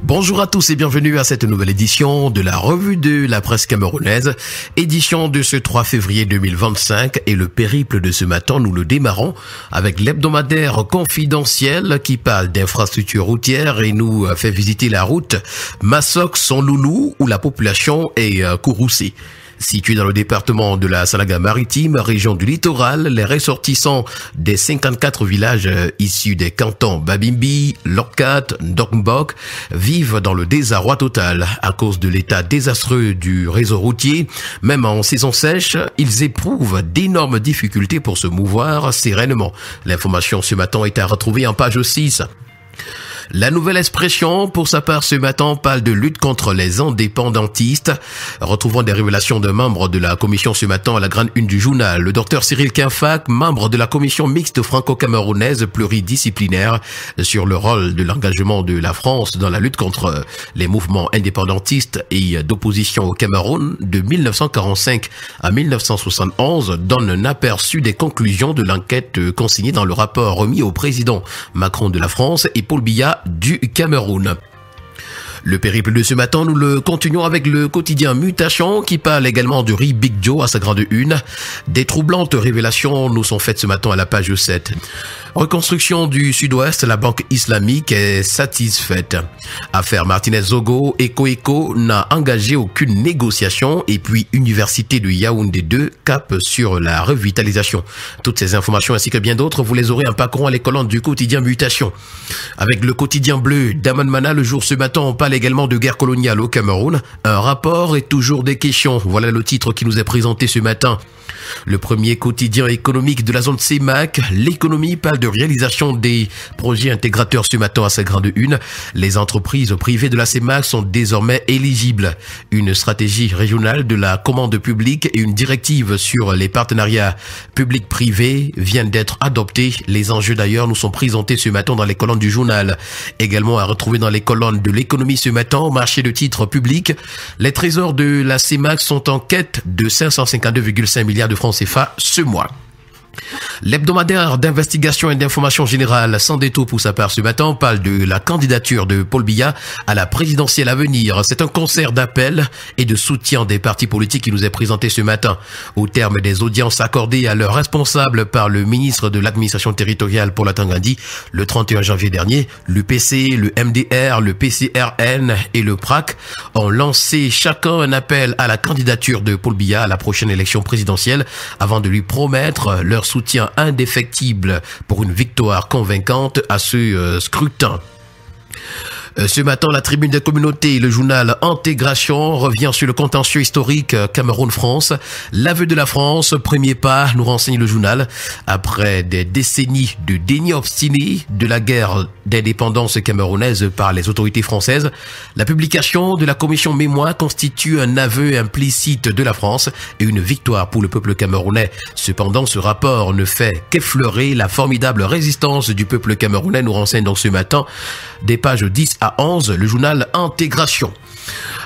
Bonjour à tous et bienvenue à cette nouvelle édition de la revue de la presse camerounaise, édition de ce 3 février 2025 et le périple de ce matin, nous le démarrons avec l'hebdomadaire confidentiel qui parle d'infrastructures routières et nous fait visiter la route Massock-Son-Loulou où la population est courroucée. Situé dans le département de la Salaga-Maritime, région du littoral, les ressortissants des 54 villages issus des cantons Babimbi, Lorcat, Ndokmbok vivent dans le désarroi total à cause de l'état désastreux du réseau routier. Même en saison sèche, ils éprouvent d'énormes difficultés pour se mouvoir sereinement. L'information ce matin est à retrouver en page 6. La nouvelle expression, pour sa part, ce matin, parle de lutte contre les indépendantistes. Retrouvons des révélations de membres de la commission ce matin à la grande une du journal. Le docteur Cyril Kinfac, membre de la commission mixte franco-camerounaise pluridisciplinaire sur le rôle de l'engagement de la France dans la lutte contre les mouvements indépendantistes et d'opposition au Cameroun de 1945 à 1971, donne un aperçu des conclusions de l'enquête consignée dans le rapport remis au président Macron de la France et Paul Biya du Cameroun. Le périple de ce matin, nous le continuons avec le quotidien Mutation qui parle également du riz Big Joe à sa grande une. Des troublantes révélations nous sont faites ce matin à la page 7. Reconstruction du Sud-Ouest, la banque islamique est satisfaite. Affaire Martinez-Zogo, Eco n'a engagé aucune négociation et puis Université de Yaoundé 2 cap sur la revitalisation. Toutes ces informations ainsi que bien d'autres, vous les aurez en parcourant les colonnes du quotidien Mutation. Avec le quotidien bleu d'Amanmana, le jour ce matin, on parle également de guerre coloniale au Cameroun. Un rapport et toujours des questions. Voilà le titre qui nous est présenté ce matin. Le premier quotidien économique de la zone CEMAC, l'économie parle de réalisation des projets intégrateurs ce matin à sa grande une. Les entreprises privées de la CEMAC sont désormais éligibles. Une stratégie régionale de la commande publique et une directive sur les partenariats publics-privés viennent d'être adoptées. Les enjeux d'ailleurs nous sont présentés ce matin dans les colonnes du journal. Également à retrouver dans les colonnes de l'économie ce matin au marché de titres publics. Les trésors de la CEMAC sont en quête de 552,5 milliards de francs CFA ce mois. L'hebdomadaire d'investigation et d'information générale sans détour pour sa part ce matin parle de la candidature de Paul Biya à la présidentielle à venir. C'est un concert d'appel et de soutien des partis politiques qui nous est présenté ce matin. Au terme des audiences accordées à leurs responsables par le ministre de l'administration territoriale pour la Tangandi le 31 janvier dernier, l'UPC, le MDR, le PCRN et le PRAC ont lancé chacun un appel à la candidature de Paul Biya à la prochaine élection présidentielle avant de lui promettre leur soutien indéfectible pour une victoire convaincante à ce scrutin. Ce matin, la tribune des communautés, le journal Intégration revient sur le contentieux historique Cameroun-France. L'aveu de la France, premier pas, nous renseigne le journal. Après des décennies de déni obstiné de la guerre d'indépendance camerounaise par les autorités françaises, la publication de la commission Mémoire constitue un aveu implicite de la France et une victoire pour le peuple camerounais. Cependant, ce rapport ne fait qu'effleurer la formidable résistance du peuple camerounais, nous renseigne donc ce matin des pages 10 à 11, le journal Intégration.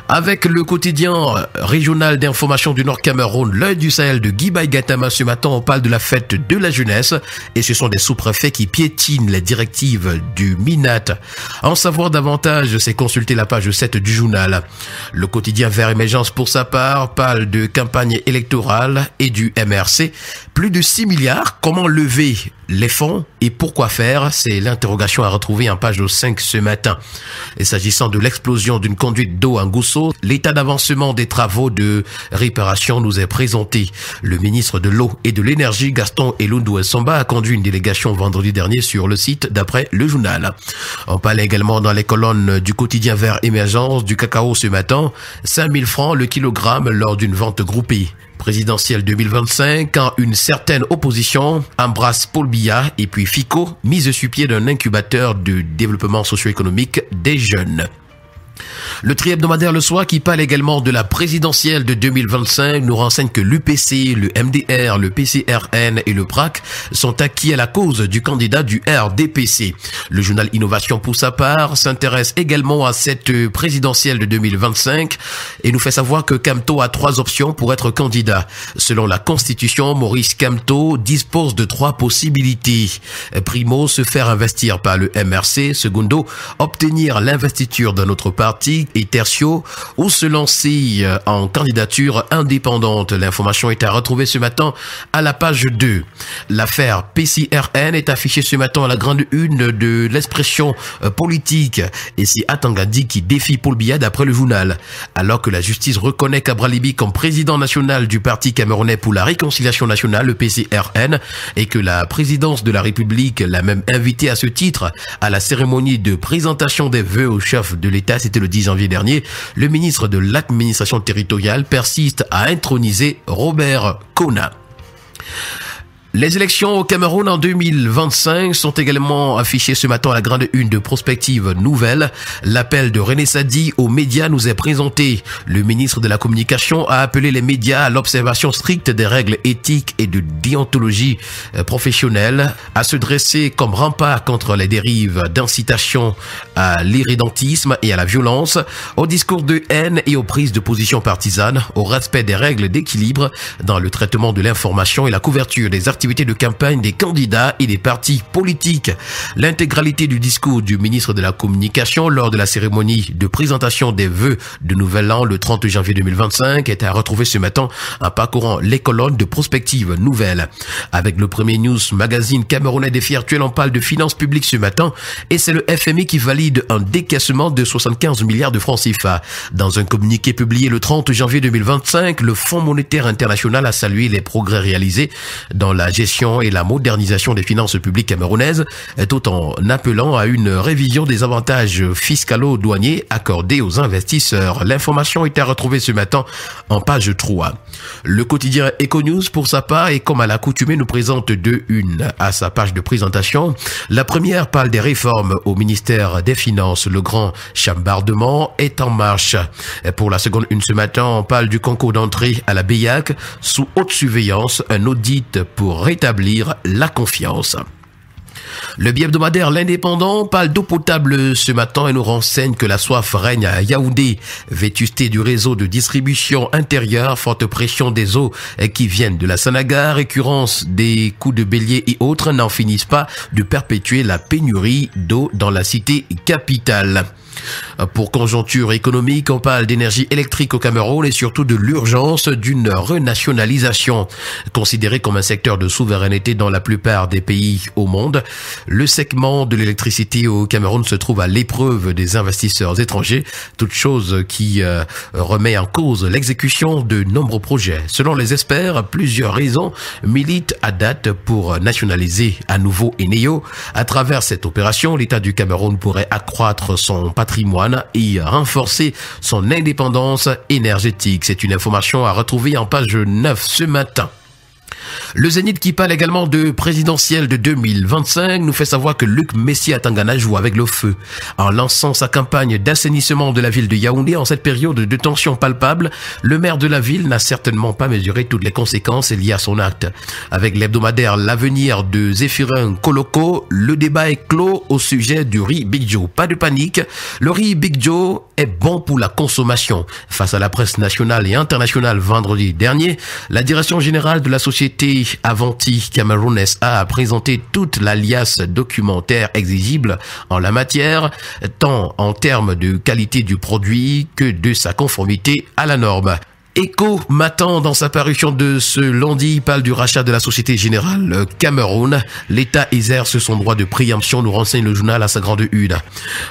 Avec le quotidien régional d'information du Nord Cameroun, l'œil du Sahel de Guy Baïgatama, ce matin, on parle de la fête de la jeunesse et ce sont des sous-préfets qui piétinent les directives du MINAT. En savoir davantage, c'est consulter la page 7 du journal. Le quotidien Vert Émergence, pour sa part, parle de campagne électorale et du MRC. Plus de 6 milliards, comment lever les fonds et pourquoi faire? C'est l'interrogation à retrouver en page 5 ce matin. Et s'agissant de l'explosion d'une conduite d'eau en Gousso, l'état d'avancement des travaux de réparation nous est présenté. Le ministre de l'eau et de l'énergie, Gaston Elundou Nsomba, a conduit une délégation vendredi dernier sur le site d'après le journal. On parle également dans les colonnes du quotidien Vert Émergence du cacao ce matin, 5000 francs le kilogramme lors d'une vente groupée. Présidentielle 2025, quand une certaine opposition embrasse Paul Biya et puis FICO, mise sur pied d'un incubateur de développement socio-économique des jeunes. Le tri-hebdomadaire Le Soir, qui parle également de la présidentielle de 2025, nous renseigne que l'UPC, le MDR, le PCRN et le PRAC sont acquis à la cause du candidat du RDPC. Le journal Innovation, pour sa part, s'intéresse également à cette présidentielle de 2025 et nous fait savoir que Kamto a 3 options pour être candidat. Selon la Constitution, Maurice Kamto dispose de 3 possibilités. Primo, se faire investir par le MRC. Secondo, obtenir l'investiture d'un autre parti. Et tertio, ou se lancer en candidature indépendante. L'information est à retrouver ce matin à la page 2. L'affaire PCRN est affichée ce matin à la grande une de l'expression politique. Et c'est Atangadi qui défie Paul Biya d'après le journal. Alors que la justice reconnaît Cabral Libi comme président national du Parti camerounais pour la réconciliation nationale, le PCRN, et que la présidence de la République l'a même invité à ce titre à la cérémonie de présentation des vœux au chef de l'État, c'était le 10 janvier dernier, le ministre de l'administration territoriale persiste à introniser Robert Kona. Les élections au Cameroun en 2025 sont également affichées ce matin à la grande une de Prospective Nouvelle. L'appel de René Sadi aux médias nous est présenté. Le ministre de la Communication a appelé les médias à l'observation stricte des règles éthiques et de déontologie professionnelle, à se dresser comme rempart contre les dérives d'incitation à l'irrédentisme et à la violence, au discours de haine et aux prises de position partisanes, au respect des règles d'équilibre dans le traitement de l'information et la couverture des activités de campagne des candidats et des partis politiques. L'intégralité du discours du ministre de la Communication lors de la cérémonie de présentation des vœux de Nouvel An le 30 janvier 2025 est à retrouver ce matin en parcourant les colonnes de Prospective Nouvelle. Avec le premier news magazine camerounais Défi Actuel, on parle de finances publiques ce matin et c'est le FMI qui valide un décaissement de 75 milliards de francs CFA. Dans un communiqué publié le 30 janvier 2025, le Fonds monétaire international a salué les progrès réalisés dans la gestion et la modernisation des finances publiques camerounaises, tout en appelant à une révision des avantages fiscalo-douaniers accordés aux investisseurs. L'information est à retrouver ce matin en page 3. Le quotidien Econews, pour sa part, et comme à l'accoutumée, nous présente 2 unes à sa page de présentation. La première parle des réformes au ministère des Finances. Le grand chambardement est en marche. Pour la seconde une ce matin, on parle du concours d'entrée à la BEAC sous haute surveillance, un audit pour rétablir la confiance. Le bi-hebdomadaire L'Indépendant parle d'eau potable ce matin et nous renseigne que la soif règne à Yaoundé. Vétusté du réseau de distribution intérieure, forte pression des eaux qui viennent de la Sanaga, récurrence des coups de bélier et autres n'en finissent pas de perpétuer la pénurie d'eau dans la cité capitale. Pour conjoncture économique, on parle d'énergie électrique au Cameroun et surtout de l'urgence d'une renationalisation. Considéré comme un secteur de souveraineté dans la plupart des pays au monde, le segment de l'électricité au Cameroun se trouve à l'épreuve des investisseurs étrangers, toute chose qui remet en cause l'exécution de nombreux projets. Selon les experts, plusieurs raisons militent à date pour nationaliser à nouveau Eneo. À travers cette opération, l'État du Cameroun pourrait accroître son patrimoine et renforcer son indépendance énergétique. C'est une information à retrouver en page 9 ce matin. Le Zénith, qui parle également de présidentielle de 2025, nous fait savoir que Luc Messi Atangana joue avec le feu. En lançant sa campagne d'assainissement de la ville de Yaoundé en cette période de tension palpable, le maire de la ville n'a certainement pas mesuré toutes les conséquences liées à son acte. Avec l'hebdomadaire L'Avenir de Zéphirin Koloko, le débat est clos au sujet du riz Big Joe. Pas de panique, le riz Big Joe est bon pour la consommation. Face à la presse nationale et internationale vendredi dernier, la direction générale de la société Avanti Cameroun SA a présenté toute l'alias documentaire exigible en la matière, tant en termes de qualité du produit que de sa conformité à la norme. Echo Matin, dans sa parution de ce lundi, parle du rachat de la Société Générale Cameroun. L'État exerce son droit de préemption, nous renseigne le journal à sa grande une.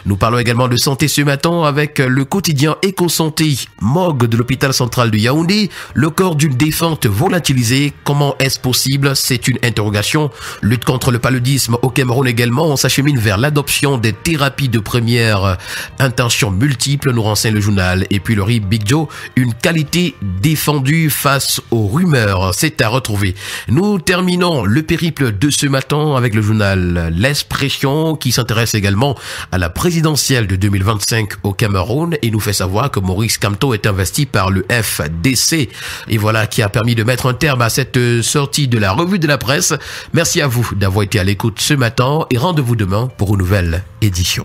Nous parlons également de santé ce matin avec le quotidien Echo Santé. Morgue de l'hôpital central de Yaoundé, le corps d'une défunte volatilisé. Comment est-ce possible? C'est une interrogation. Lutte contre le paludisme au Cameroun également. On s'achemine vers l'adoption des thérapies de première intention multiples, nous renseigne le journal. Et puis le riz Big Joe, une qualité et défendu face aux rumeurs. C'est à retrouver. Nous terminons le périple de ce matin avec le journal L'Expression qui s'intéresse également à la présidentielle de 2025 au Cameroun et nous fait savoir que Maurice Kamto est investi par le FDC. Et voilà qui a permis de mettre un terme à cette sortie de la revue de la presse. Merci à vous d'avoir été à l'écoute ce matin et rendez-vous demain pour une nouvelle édition.